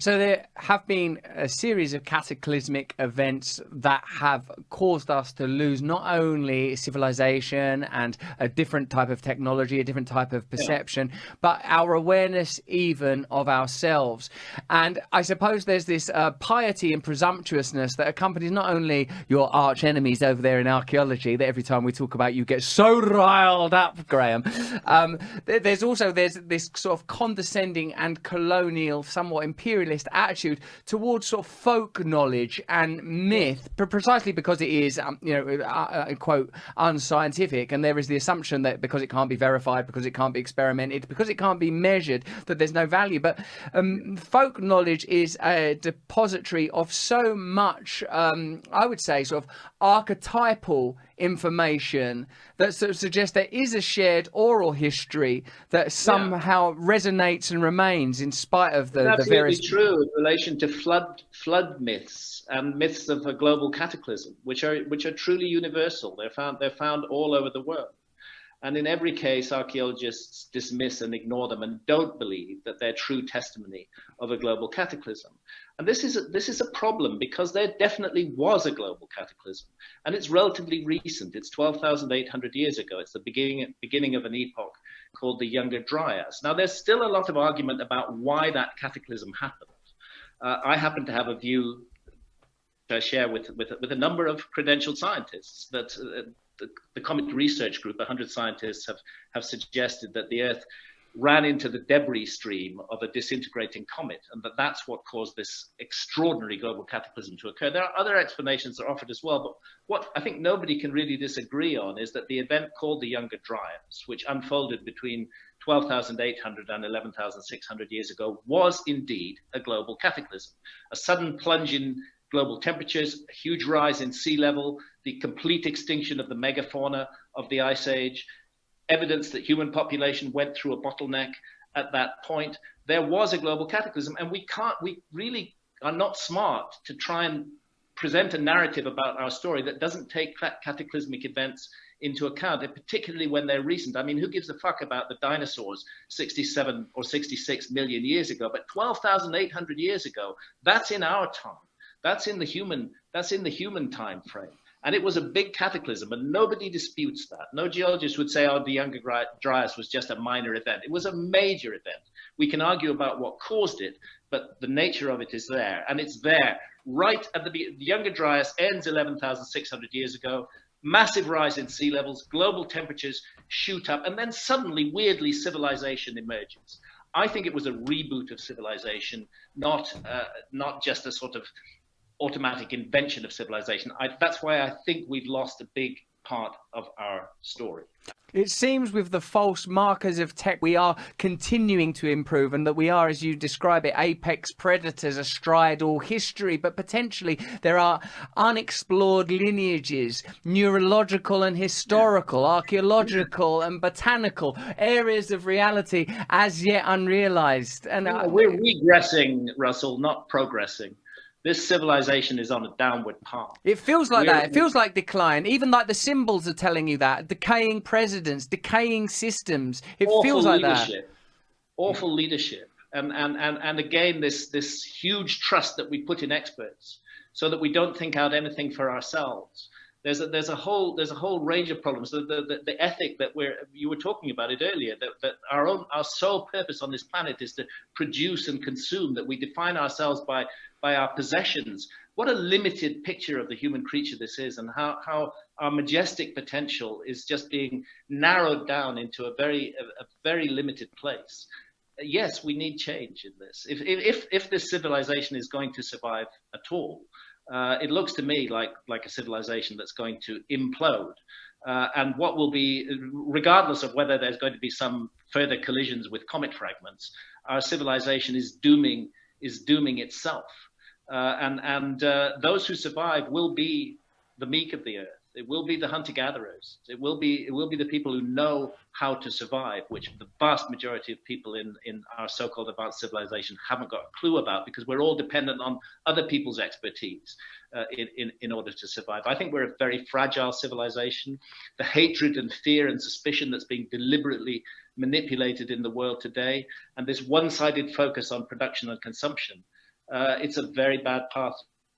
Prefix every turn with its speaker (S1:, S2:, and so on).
S1: So there have been a series of cataclysmic events that have caused us to lose not only civilization and a different type of technology, a different type of perception, but our awareness even of ourselves. And I suppose there's this piety and presumptuousness that accompanies not only your arch enemies over there in archaeology, that every time we talk about you get so riled up, Graham. There's this sort of condescending and colonial, somewhat imperialist attitude towards sort of folk knowledge and myth, precisely because it is, quote, unscientific, and there is the assumption that because it can't be verified, because it can't be experimented, because it can't be measured, that there's no value. But folk knowledge is a depository of so much, I would say, sort of archetypal information that sort of suggests there is a shared oral history that somehow resonates and remains in spite of the various.
S2: Absolutely true in relation to flood myths and myths of a global cataclysm, which are truly universal. They're found all over the world. And in every case, archaeologists dismiss and ignore them and don't believe that they're true testimony of a global cataclysm. And this is a problem because there definitely was a global cataclysm, and it's relatively recent. It's 12,800 years ago. It's the beginning of an epoch called the YoungerDryas. Now, there's still a lot of argument about why that cataclysm happened. I happen to have a view to share with a number of credentialed scientists that the Comet Research Group, 100 scientists, have suggested that the Earth ran into the debris stream of a disintegrating comet, and that's what caused this extraordinary global cataclysm to occur. There are other explanations that are offered as well, but what I think nobody can really disagree on is that the event called the YoungerDryas, which unfolded between 12,800 and 11,600 years ago, was indeed a global cataclysm. A sudden plunge in global temperatures, a huge rise in sea level, the complete extinction of the megafauna of the Ice Age, evidence that human population went through a bottleneck at that point. There was a global cataclysm, and we really are not smart to try and present a narrative about our story that doesn't take cataclysmic events into account, and particularly when they're recent. I mean, who gives a fuck about the dinosaurs 67 or 66 million years ago? But 12,800 years ago, that's in our time. That's in the human time frame. And it was a big cataclysm, and nobody disputes that. No geologist would say, oh, the YoungerDryas was just a minor event. It was a major event. We can argue about what caused it, but the nature of it is there. And it's there right at the beginning. The YoungerDryas ends 11,600 years ago. Massive rise in sea levels, global temperatures shoot up, and then suddenly, weirdly, civilization emerges. I think it was a reboot of civilization, not just a sort of automatic invention of civilization. That's why I think we've lost a big part of our story.
S1: It seems with the false markers of tech, we are continuing to improve, and that we are, as you describe it, apex predators astride all history. But potentially there are unexplored lineages, neurological and historical, archaeological and botanical, areas of reality as yet unrealized. And
S2: we're regressing, Russell, not progressing. This civilization is on a downward path.
S1: It feels like that. It feels like decline. Even like the symbols are telling you that. Decaying presidents, decaying systems. It feels like that.
S2: Awful leadership. And again, this huge trust that we put in experts so that we don't think out anything for ourselves. There's a whole range of problems. The ethic that you were talking about it earlier, that our sole purpose on this planet is to produce and consume, that we define ourselves by our possessions. What a limited picture of the human creature this is, and how our majestic potential is just being narrowed down into a very limited place. Yes, we need change in this. If this civilization is going to survive at all, it looks to me like a civilization that's going to implode. And what will be, regardless of whether there's going to be some further collisions with comet fragments, our civilization is dooming itself. And those who survive will be the meek of the earth. It will be the hunter-gatherers. It will be the people who know how to survive, which the vast majority of people in our so-called advanced civilization haven't got a clue about, because we're all dependent on other people's expertise in order to survive. I think we're a very fragile civilization. The hatred and fear and suspicion that's being deliberately manipulated in the world today, and this one-sided focus on production and consumption, it's a very bad path